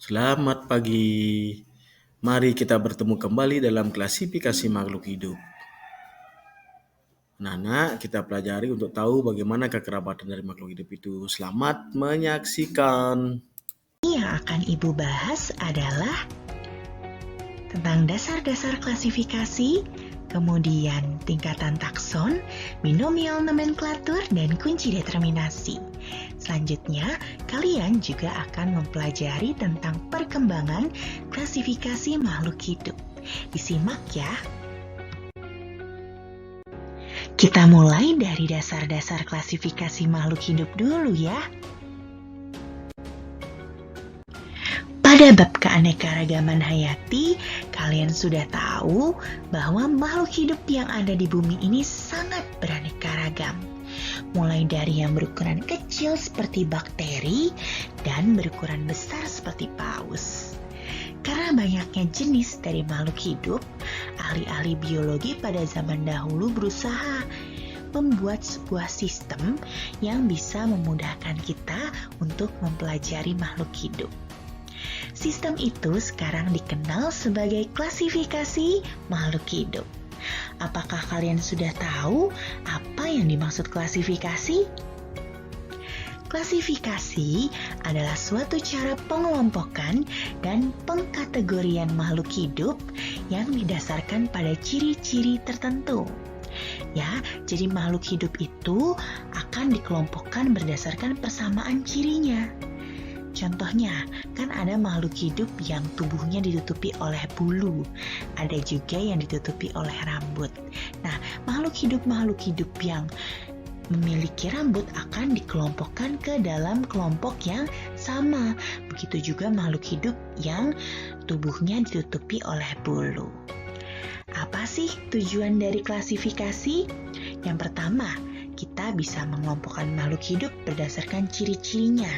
Selamat pagi. Mari kita bertemu kembali dalam klasifikasi makhluk hidup. Anak-anak, kita pelajari untuk tahu bagaimana kekerabatan dari makhluk hidup itu. Selamat menyaksikan. Yang akan Ibu bahas adalah tentang dasar-dasar klasifikasi, kemudian tingkatan takson, binomial nomenklatur, dan kunci determinasi. Selanjutnya, kalian juga akan mempelajari tentang perkembangan klasifikasi makhluk hidup. Disimak ya. Kita mulai dari dasar-dasar klasifikasi makhluk hidup dulu ya. Pada bab keanekaragaman hayati, kalian sudah tahu bahwa makhluk hidup yang ada di bumi ini sangat beraneka ragam. Mulai dari yang berukuran kecil seperti bakteri dan berukuran besar seperti paus. Karena banyaknya jenis dari makhluk hidup, ahli-ahli biologi pada zaman dahulu berusaha membuat sebuah sistem yang bisa memudahkan kita untuk mempelajari makhluk hidup. Sistem itu sekarang dikenal sebagai klasifikasi makhluk hidup. Apakah kalian sudah tahu apa yang dimaksud klasifikasi? Klasifikasi adalah suatu cara pengelompokan dan pengkategorian makhluk hidup yang didasarkan pada ciri-ciri tertentu. Ya, jadi makhluk hidup itu akan dikelompokkan berdasarkan persamaan cirinya. Contohnya, kan ada makhluk hidup yang tubuhnya ditutupi oleh bulu, ada juga yang ditutupi oleh rambut. Nah, makhluk hidup yang memiliki rambut akan dikelompokkan ke dalam kelompok yang sama. Begitu juga makhluk hidup yang tubuhnya ditutupi oleh bulu. Apa sih tujuan dari klasifikasi? Yang pertama, kita bisa mengelompokkan makhluk hidup berdasarkan ciri-cirinya,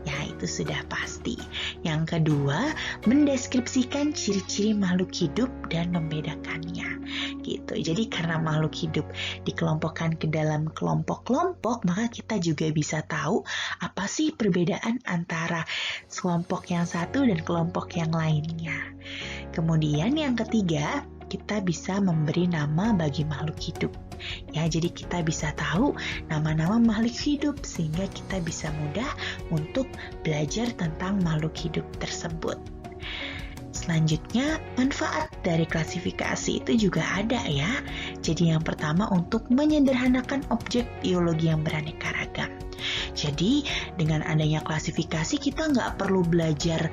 ya itu sudah pasti. Yang kedua, mendeskripsikan ciri-ciri makhluk hidup dan membedakannya, gitu. Jadi karena makhluk hidup dikelompokkan ke dalam kelompok-kelompok, maka kita juga bisa tahu apa sih perbedaan antara kelompok yang satu dan kelompok yang lainnya. Kemudian yang ketiga, kita bisa memberi nama bagi makhluk hidup. Ya, jadi kita bisa tahu nama-nama makhluk hidup sehingga kita bisa mudah untuk belajar tentang makhluk hidup tersebut. Selanjutnya, manfaat dari klasifikasi itu juga ada ya. Jadi yang pertama untuk menyederhanakan objek biologi yang beraneka ragam. Jadi dengan adanya klasifikasi kita nggak perlu belajar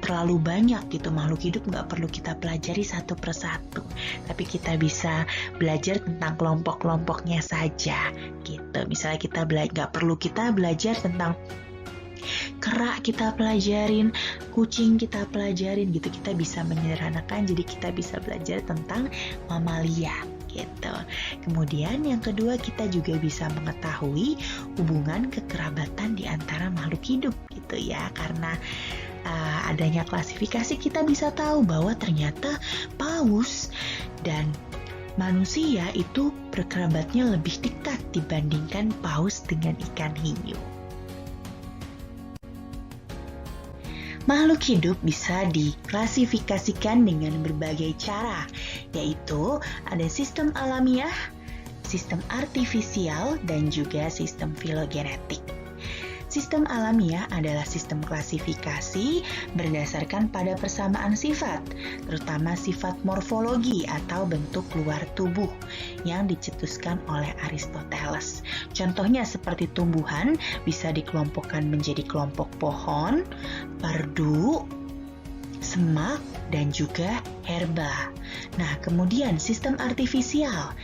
terlalu banyak gitu, makhluk hidup nggak perlu kita pelajari satu persatu, tapi kita bisa belajar tentang kelompok-kelompoknya saja gitu. Misalnya kita nggak perlu kita belajar tentang kera kita pelajarin, kucing kita pelajarin gitu, kita bisa menyederhanakan jadi kita bisa belajar tentang mamalia gitu. Kemudian yang kedua, kita juga bisa mengetahui hubungan kekerabatan di antara makhluk hidup gitu ya, karena adanya klasifikasi kita bisa tahu bahwa ternyata paus dan manusia itu berkerabatnya lebih dekat dibandingkan paus dengan ikan hiu. Makhluk hidup bisa diklasifikasikan dengan berbagai cara, yaitu ada sistem alamiah, sistem artifisial, dan juga sistem filogenetik. Sistem alamiah adalah sistem klasifikasi berdasarkan pada persamaan sifat, terutama sifat morfologi atau bentuk luar tubuh yang dicetuskan oleh Aristoteles. Contohnya seperti tumbuhan bisa dikelompokkan menjadi kelompok pohon, perdu, semak, dan juga herba. Nah, kemudian sistem artifisial.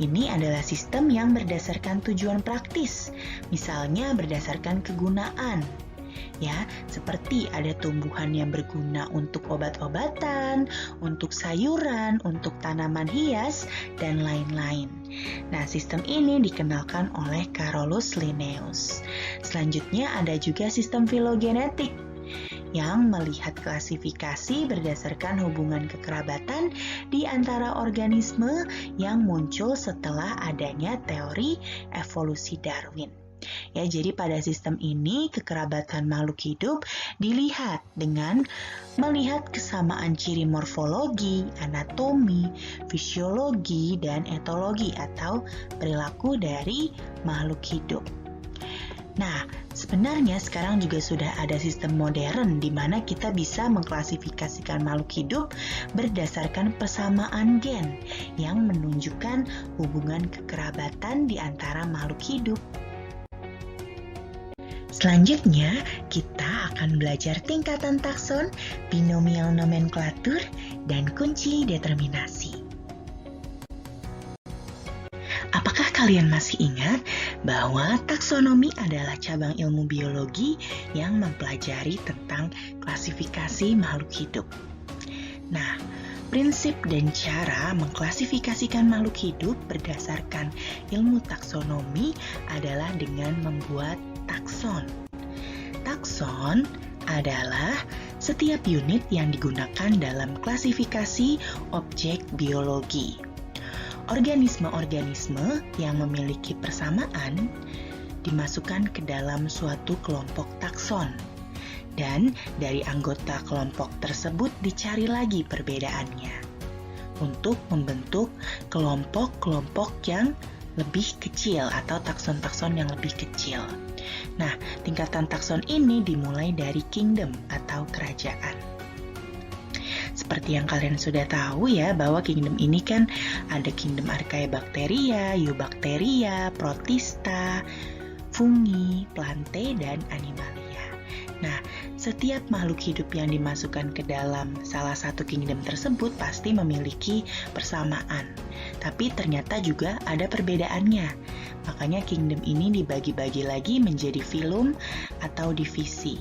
Ini adalah sistem yang berdasarkan tujuan praktis, misalnya berdasarkan kegunaan. Ya, seperti ada tumbuhan yang berguna untuk obat-obatan, untuk sayuran, untuk tanaman hias, dan lain-lain. Nah, sistem ini dikenalkan oleh Carolus Linnaeus. Selanjutnya ada juga sistem filogenetik yang melihat klasifikasi berdasarkan hubungan kekerabatan di antara organisme yang muncul setelah adanya teori evolusi Darwin. Ya, jadi pada sistem ini kekerabatan makhluk hidup dilihat dengan melihat kesamaan ciri morfologi, anatomi, fisiologi, dan etologi atau perilaku dari makhluk hidup. Nah, sebenarnya sekarang juga sudah ada sistem modern di mana kita bisa mengklasifikasikan makhluk hidup berdasarkan persamaan gen yang menunjukkan hubungan kekerabatan di antara makhluk hidup. Selanjutnya, kita akan belajar tingkatan takson, binomial nomenklatur, dan kunci determinasi. Apakah kalian masih ingat bahwa taksonomi adalah cabang ilmu biologi yang mempelajari tentang klasifikasi makhluk hidup? Nah, prinsip dan cara mengklasifikasikan makhluk hidup berdasarkan ilmu taksonomi adalah dengan membuat takson. Takson adalah setiap unit yang digunakan dalam klasifikasi objek biologi. Organisme-organisme yang memiliki persamaan dimasukkan ke dalam suatu kelompok takson. Dan dari anggota kelompok tersebut dicari lagi perbedaannya untuk membentuk kelompok-kelompok yang lebih kecil atau takson-takson yang lebih kecil. Nah, tingkatan takson ini dimulai dari kingdom atau kerajaan. Seperti yang kalian sudah tahu ya, bahwa kingdom ini kan ada kingdom Archaebacteria, Eubacteria, Protista, fungi, plante, dan animalia. Nah, setiap makhluk hidup yang dimasukkan ke dalam salah satu kingdom tersebut pasti memiliki persamaan. Tapi ternyata juga ada perbedaannya. Makanya kingdom ini dibagi-bagi lagi menjadi filum atau divisi.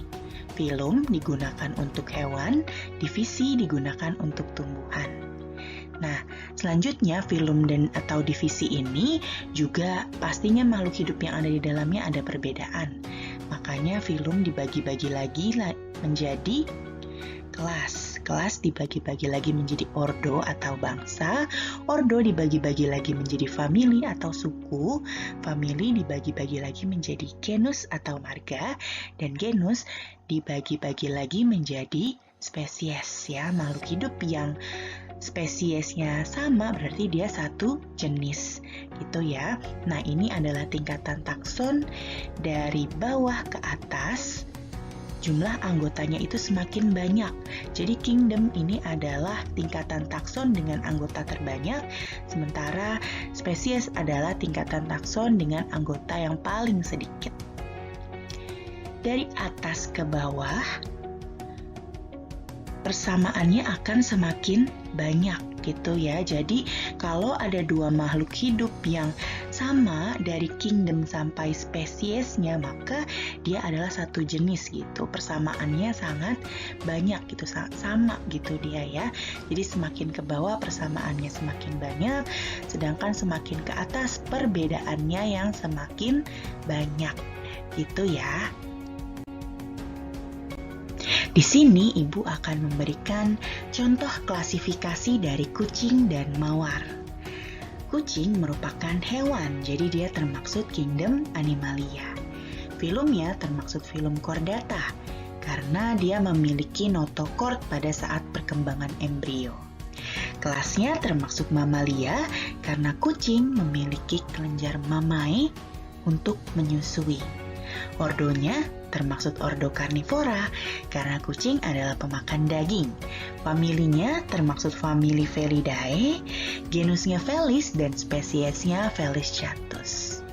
Filum digunakan untuk hewan, divisi digunakan untuk tumbuhan. Nah, selanjutnya filum dan atau divisi ini juga pastinya makhluk hidup yang ada di dalamnya ada perbedaan. Makanya filum dibagi-bagi lagi menjadi kelas. Kelas dibagi-bagi lagi menjadi ordo atau bangsa. Ordo dibagi-bagi lagi menjadi famili atau suku. Famili dibagi-bagi lagi menjadi genus atau marga. Dan genus dibagi-bagi lagi menjadi spesies ya. Makhluk hidup yang spesiesnya sama berarti dia satu jenis gitu ya. Nah, ini adalah tingkatan takson dari bawah ke atas. Jumlah anggotanya itu semakin banyak. Jadi kingdom ini adalah tingkatan takson dengan anggota terbanyak, sementara spesies adalah tingkatan takson dengan anggota yang paling sedikit. Dari atas ke bawah, persamaannya akan semakin banyak gitu ya. Jadi kalau ada dua makhluk hidup yang sama dari kingdom sampai spesiesnya, maka dia adalah satu jenis gitu. Persamaannya sangat banyak gitu, sama gitu dia ya. Jadi semakin ke bawah persamaannya semakin banyak, sedangkan semakin ke atas perbedaannya yang semakin banyak gitu ya. Di sini Ibu akan memberikan contoh klasifikasi dari kucing dan mawar. Kucing merupakan hewan, jadi dia termaksud kingdom Animalia. Filumnya termaksud filum Chordata, karena dia memiliki notochord pada saat perkembangan embrio. Kelasnya termaksud Mammalia, karena kucing memiliki kelenjar mamae untuk menyusui. Ordonya termaksud ordo Carnivora karena kucing adalah pemakan daging. Familinya termaksud famili Felidae, genusnya Felis dan spesiesnya Felis chatus.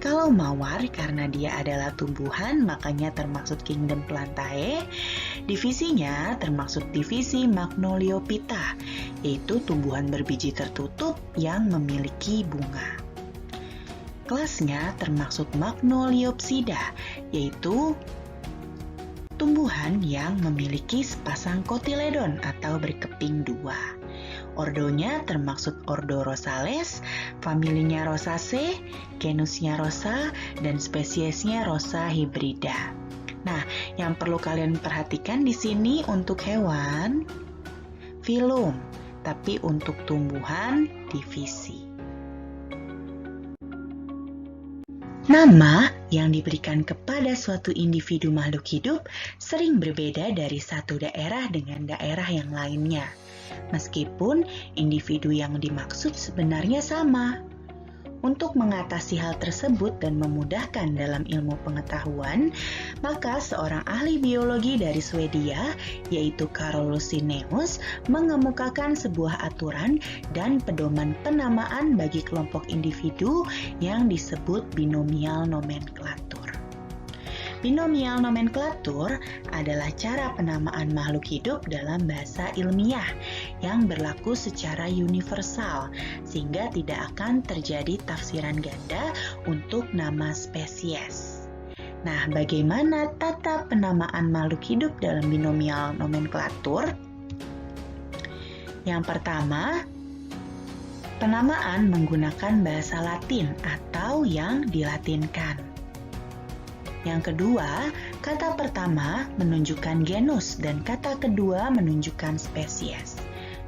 Kalau mawar karena dia adalah tumbuhan makanya termaksud kingdom Plantae. Divisinya termaksud divisi Magnoliophyta, yaitu tumbuhan berbiji tertutup yang memiliki bunga. Kelasnya termaksud Magnoliopsida, yaitu tumbuhan yang memiliki sepasang kotiledon atau berkeping dua. Ordonya termaksud ordo Rosales, familinya Rosaceae, genusnya Rosa, dan spesiesnya Rosa hybrida. Nah, yang perlu kalian perhatikan di sini untuk hewan, filum, tapi untuk tumbuhan, divisi. Nama yang diberikan kepada suatu individu makhluk hidup sering berbeda dari satu daerah dengan daerah yang lainnya, meskipun individu yang dimaksud sebenarnya sama. Untuk mengatasi hal tersebut dan memudahkan dalam ilmu pengetahuan, maka seorang ahli biologi dari Swedia, yaitu Carolus Linnaeus, mengemukakan sebuah aturan dan pedoman penamaan bagi kelompok individu yang disebut binomial nomenklatur. Binomial nomenklatur adalah cara penamaan makhluk hidup dalam bahasa ilmiah yang berlaku secara universal, sehingga tidak akan terjadi tafsiran ganda untuk nama spesies. Nah, bagaimana tata penamaan makhluk hidup dalam binomial nomenklatur? Yang pertama, penamaan menggunakan bahasa Latin atau yang dilatinkan. Yang kedua, kata pertama menunjukkan genus dan kata kedua menunjukkan spesies.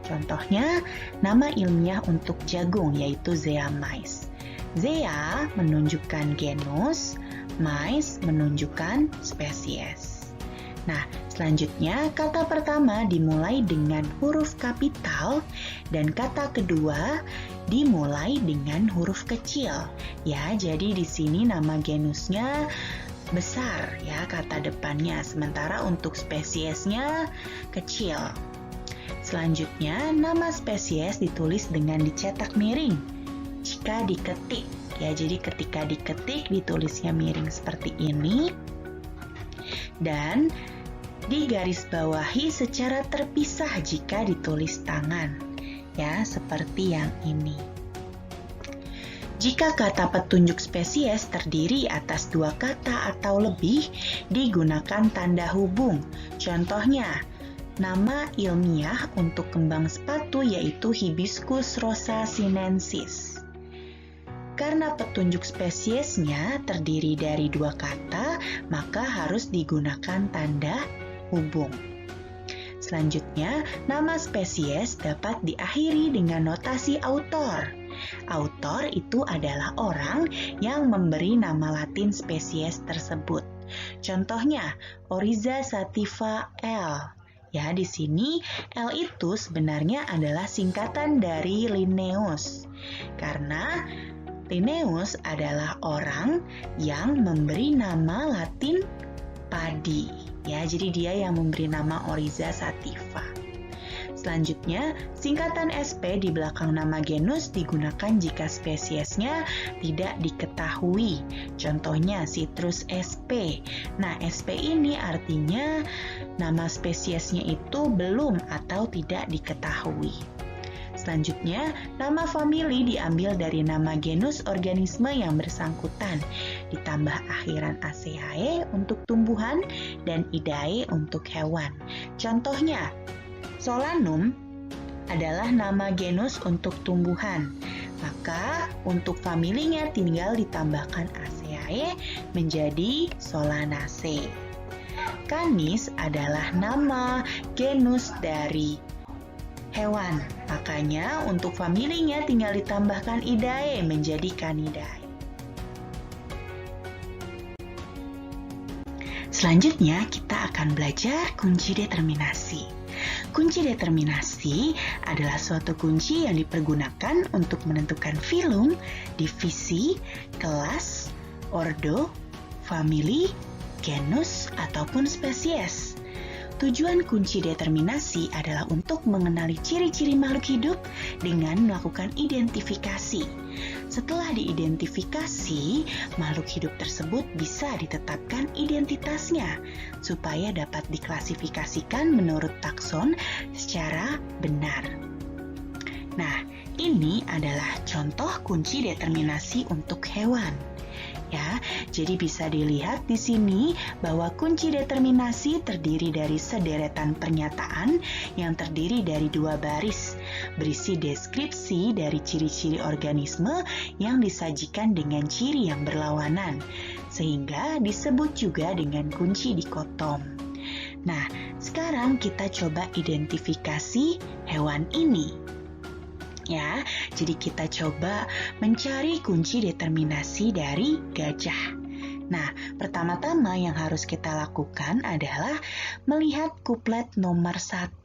Contohnya, nama ilmiah untuk jagung yaitu Zea mays. Zea menunjukkan genus, mays menunjukkan spesies. Nah, selanjutnya kata pertama dimulai dengan huruf kapital dan kata kedua dimulai dengan huruf kecil. Ya, jadi di sini nama genusnya besar ya kata depannya, sementara untuk spesiesnya kecil. Selanjutnya, nama spesies ditulis dengan dicetak miring jika diketik ya. Jadi ketika diketik ditulisnya miring seperti ini dan digarisbawahi secara terpisah jika ditulis tangan ya, seperti yang ini. Jika kata petunjuk spesies terdiri atas dua kata atau lebih, digunakan tanda hubung. Contohnya, nama ilmiah untuk kembang sepatu yaitu Hibiscus rosa sinensis. Karena petunjuk spesiesnya terdiri dari dua kata, maka harus digunakan tanda hubung. Selanjutnya, nama spesies dapat diakhiri dengan notasi autor. Autor itu adalah orang yang memberi nama Latin spesies tersebut. Contohnya, Oryza sativa L. Ya, di sini L itu sebenarnya adalah singkatan dari Linnaeus. Karena Linnaeus adalah orang yang memberi nama Latin padi. Ya, jadi dia yang memberi nama Oryza sativa. Selanjutnya, singkatan SP di belakang nama genus digunakan jika spesiesnya tidak diketahui. Contohnya Citrus sp. Nah, SP ini artinya nama spesiesnya itu belum atau tidak diketahui. Selanjutnya, nama famili diambil dari nama genus organisme yang bersangkutan, ditambah akhiran aceae untuk tumbuhan dan idae untuk hewan. Contohnya, Solanum adalah nama genus untuk tumbuhan, maka untuk familinya tinggal ditambahkan aceae menjadi Solanaceae. Canis adalah nama genus dari hewan, makanya untuk familinya tinggal ditambahkan idae menjadi Canidae. Selanjutnya kita akan belajar kunci determinasi. Kunci determinasi adalah suatu kunci yang dipergunakan untuk menentukan filum, divisi, kelas, ordo, famili, genus, ataupun spesies. Tujuan kunci determinasi adalah untuk mengenali ciri-ciri makhluk hidup dengan melakukan identifikasi. Setelah diidentifikasi, makhluk hidup tersebut bisa ditetapkan identitasnya supaya dapat diklasifikasikan menurut takson secara benar. Nah, ini adalah contoh kunci determinasi untuk hewan. Ya, jadi bisa dilihat di sini bahwa kunci determinasi terdiri dari sederetan pernyataan yang terdiri dari dua baris, berisi deskripsi dari ciri-ciri organisme yang disajikan dengan ciri yang berlawanan, sehingga disebut juga dengan kunci dikotom. Nah, sekarang kita coba identifikasi hewan ini. Ya, jadi kita coba mencari kunci determinasi dari gajah. Nah, pertama-tama yang harus kita lakukan adalah melihat kuplet nomor 1.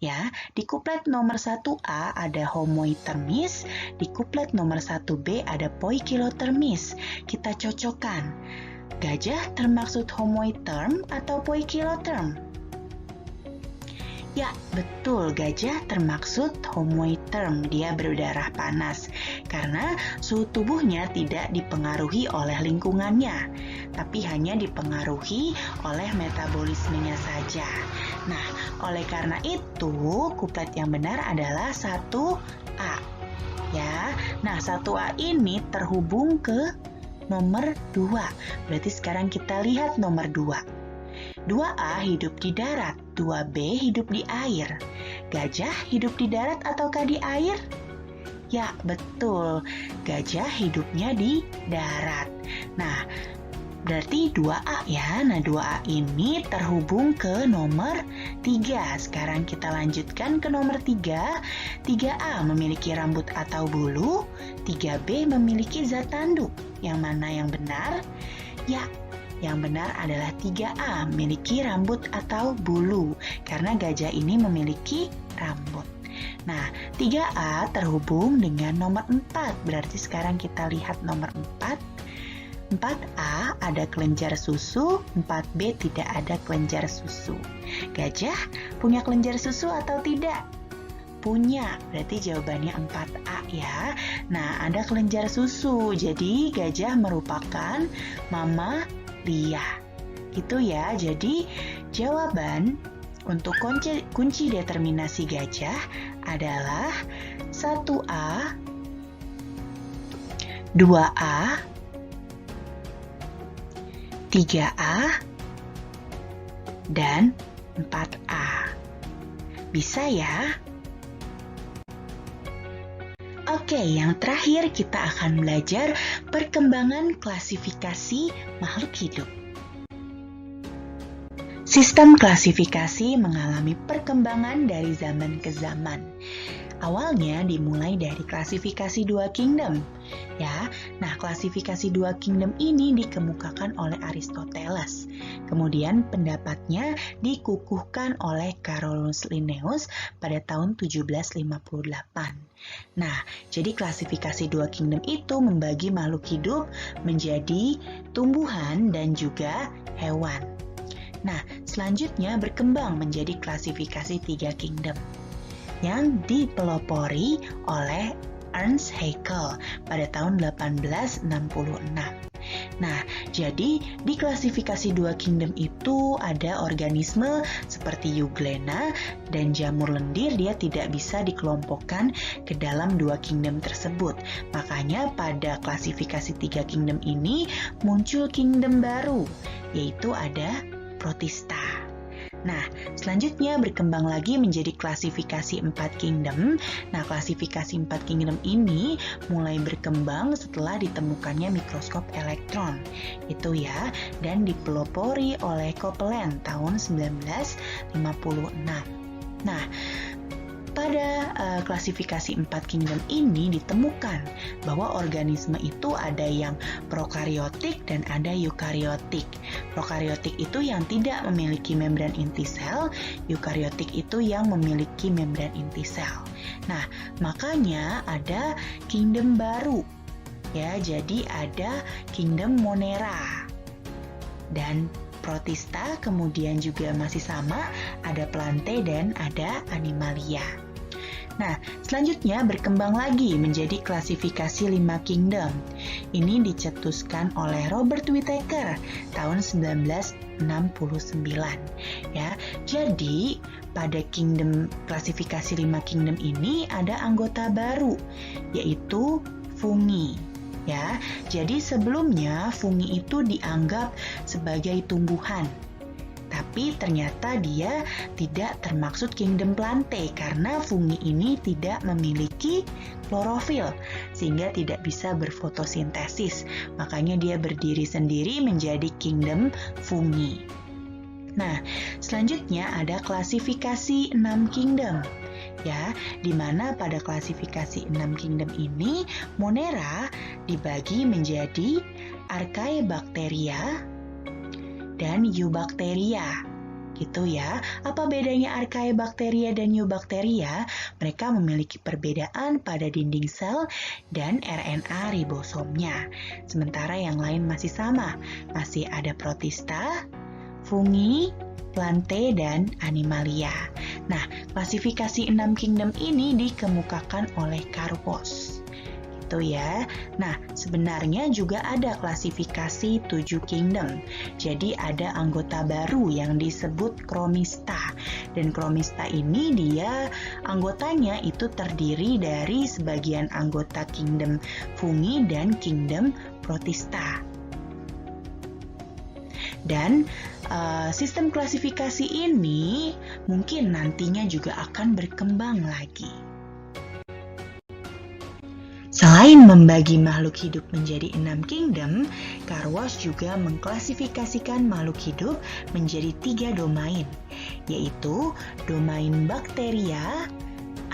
Ya, di kuplet nomor 1A ada homoitermis, di kuplet nomor 1B ada poikilotermis. Kita cocokkan. Gajah termaksud homoiterm atau poikiloterm? Ya, betul, gajah termaksud homoiterm, dia berdarah panas karena suhu tubuhnya tidak dipengaruhi oleh lingkungannya, tapi hanya dipengaruhi oleh metabolismenya saja. Nah, oleh karena itu, kuplet yang benar adalah 1A. Ya, nah 1A ini terhubung ke nomor 2. Berarti sekarang kita lihat nomor 2. 2A hidup di darat, 2B hidup di air. Gajah hidup di darat ataukah di air? Ya, betul. Gajah hidupnya di darat. Nah, berarti 2A ya. Nah, 2A ini terhubung ke nomor 3. Sekarang kita lanjutkan ke nomor 3. 3A memiliki rambut atau bulu, 3B memiliki zat tanduk. Yang mana yang benar? Ya, yang benar adalah 3A, memiliki rambut atau bulu, karena gajah ini memiliki rambut. Nah, 3A terhubung dengan nomor 4, berarti sekarang kita lihat nomor 4. 4A ada kelenjar susu, 4B tidak ada kelenjar susu. Gajah punya kelenjar susu atau tidak? Punya, berarti jawabannya 4A ya. Nah, ada kelenjar susu, jadi gajah merupakan mama Lia. Gitu ya. Jadi jawaban untuk kunci determinasi gajah adalah 1A, 2A, 3A, dan 4A. Bisa ya? Oke, yang terakhir kita akan belajar perkembangan klasifikasi makhluk hidup. Sistem klasifikasi mengalami perkembangan dari zaman ke zaman. Awalnya dimulai dari klasifikasi dua kingdom. Ya, nah klasifikasi dua kingdom ini dikemukakan oleh Aristoteles. Kemudian pendapatnya dikukuhkan oleh Carolus Linnaeus pada tahun 1758. Nah, jadi klasifikasi dua kingdom itu membagi makhluk hidup menjadi tumbuhan dan juga hewan. Nah, selanjutnya berkembang menjadi klasifikasi tiga kingdom yang dipelopori oleh Ernst Haeckel pada tahun 1866. Nah, jadi di klasifikasi dua kingdom itu ada organisme seperti Euglena dan jamur lendir, dia tidak bisa dikelompokkan ke dalam dua kingdom tersebut. Makanya pada klasifikasi tiga kingdom ini muncul kingdom baru, yaitu ada Protista. Nah, selanjutnya berkembang lagi menjadi klasifikasi 4 kingdom. Nah, klasifikasi 4 kingdom ini mulai berkembang setelah ditemukannya mikroskop elektron. Itu ya, dan dipelopori oleh Copeland tahun 1956. Nah, pada klasifikasi 4 kingdom ini ditemukan bahwa organisme itu ada yang prokariotik dan ada eukariotik. Prokariotik itu yang tidak memiliki membran inti sel, eukariotik itu yang memiliki membran inti sel. Nah, makanya ada kingdom baru. Ya, jadi ada kingdom Monera. Dan Protista kemudian juga masih sama, ada Plantae dan ada Animalia. Nah, selanjutnya berkembang lagi menjadi klasifikasi 5 kingdom. Ini dicetuskan oleh Robert Whittaker tahun 1969. Ya, jadi pada klasifikasi 5 kingdom ini ada anggota baru, yaitu fungi. Ya, jadi sebelumnya fungi itu dianggap sebagai tumbuhan. Tapi ternyata dia tidak termaksud kingdom Plantae karena fungi ini tidak memiliki klorofil sehingga tidak bisa berfotosintesis. Makanya dia berdiri sendiri menjadi kingdom fungi. Nah, selanjutnya ada klasifikasi 6 kingdom. ya, di mana pada klasifikasi 6 kingdom ini Monera dibagi menjadi Archaebacteria dan Eubacteria. Gitu ya. Apa bedanya Archaebacteria dan Eubacteria? Mereka memiliki perbedaan pada dinding sel dan RNA ribosomnya. Sementara yang lain masih sama. Masih ada protista, fungi, plante, dan animalia. Nah, klasifikasi 6 kingdom ini dikemukakan oleh Karpos. Itu ya. Nah, sebenarnya juga ada klasifikasi 7 kingdom. Jadi ada anggota baru yang disebut Chromista. Dan Chromista ini dia anggotanya itu terdiri dari sebagian anggota kingdom fungi dan kingdom protista. Dan sistem klasifikasi ini mungkin nantinya juga akan berkembang lagi. Selain membagi makhluk hidup menjadi 6 kingdom, Karwas juga mengklasifikasikan makhluk hidup menjadi 3 domain, yaitu domain bakteria,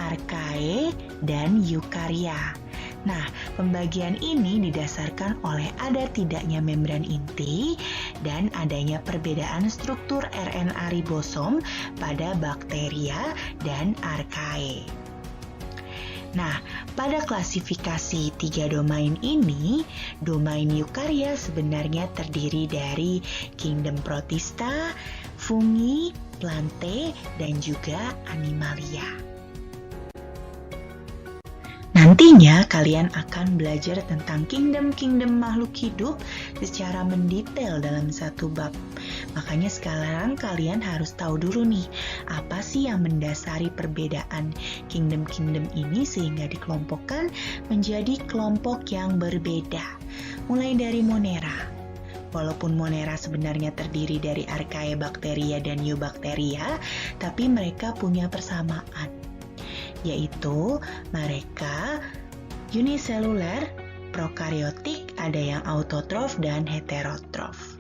archaea, dan eukarya. Nah, pembagian ini didasarkan oleh ada tidaknya membran inti dan adanya perbedaan struktur RNA ribosom pada bakteria dan archaea. Nah, pada klasifikasi 3 domain ini, domain eukarya sebenarnya terdiri dari kingdom protista, fungi, plante, dan juga animalia. Nantinya kalian akan belajar tentang kingdom-kingdom makhluk hidup secara mendetail dalam satu bab. Makanya sekarang kalian harus tahu dulu nih, apa sih yang mendasari perbedaan kingdom-kingdom ini sehingga dikelompokkan menjadi kelompok yang berbeda. Mulai dari Monera. Walaupun Monera sebenarnya terdiri dari Archaebacteria dan Eubacteria, tapi mereka punya persamaan, yaitu mereka uniseluler, prokariotik, ada yang autotrof dan heterotrof.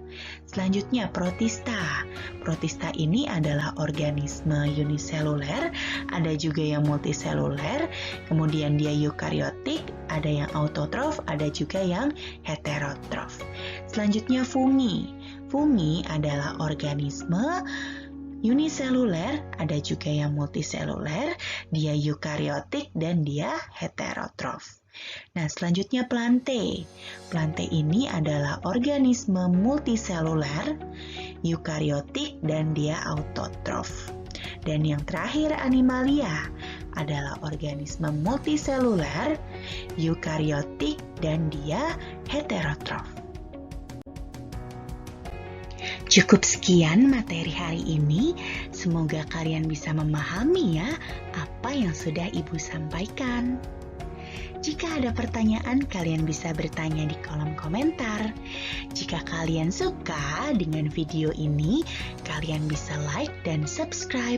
Selanjutnya protista. Protista ini adalah organisme uniseluler, ada juga yang multiseluler, kemudian dia eukariotik, ada yang autotrof, ada juga yang heterotrof. Selanjutnya fungi. Fungi adalah organisme uniseluler, ada juga yang multiseluler, dia eukariotik dan dia heterotrof. Nah, selanjutnya plante. Plante ini adalah organisme multiseluler, eukariotik dan dia autotrof. Dan yang terakhir animalia adalah organisme multiseluler, eukariotik dan dia heterotrof. Cukup sekian materi hari ini. Semoga kalian bisa memahami ya apa yang sudah Ibu sampaikan. Jika ada pertanyaan, kalian bisa bertanya di kolom komentar. Jika kalian suka dengan video ini, kalian bisa like dan subscribe.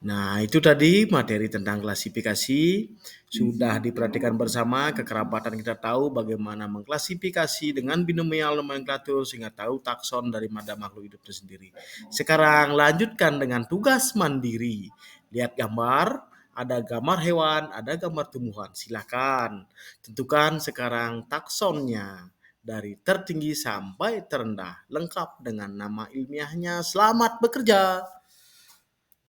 Nah, itu tadi materi tentang klasifikasi. Sudah diperhatikan bersama, kekerabatan kita tahu bagaimana mengklasifikasi dengan binomial nomenklatur sehingga tahu takson dari makhluk hidup itu sendiri. Sekarang lanjutkan dengan tugas mandiri. Lihat gambar, ada gambar hewan, ada gambar tumbuhan. Silakan tentukan sekarang taksonnya dari tertinggi sampai terendah, lengkap dengan nama ilmiahnya. Selamat bekerja.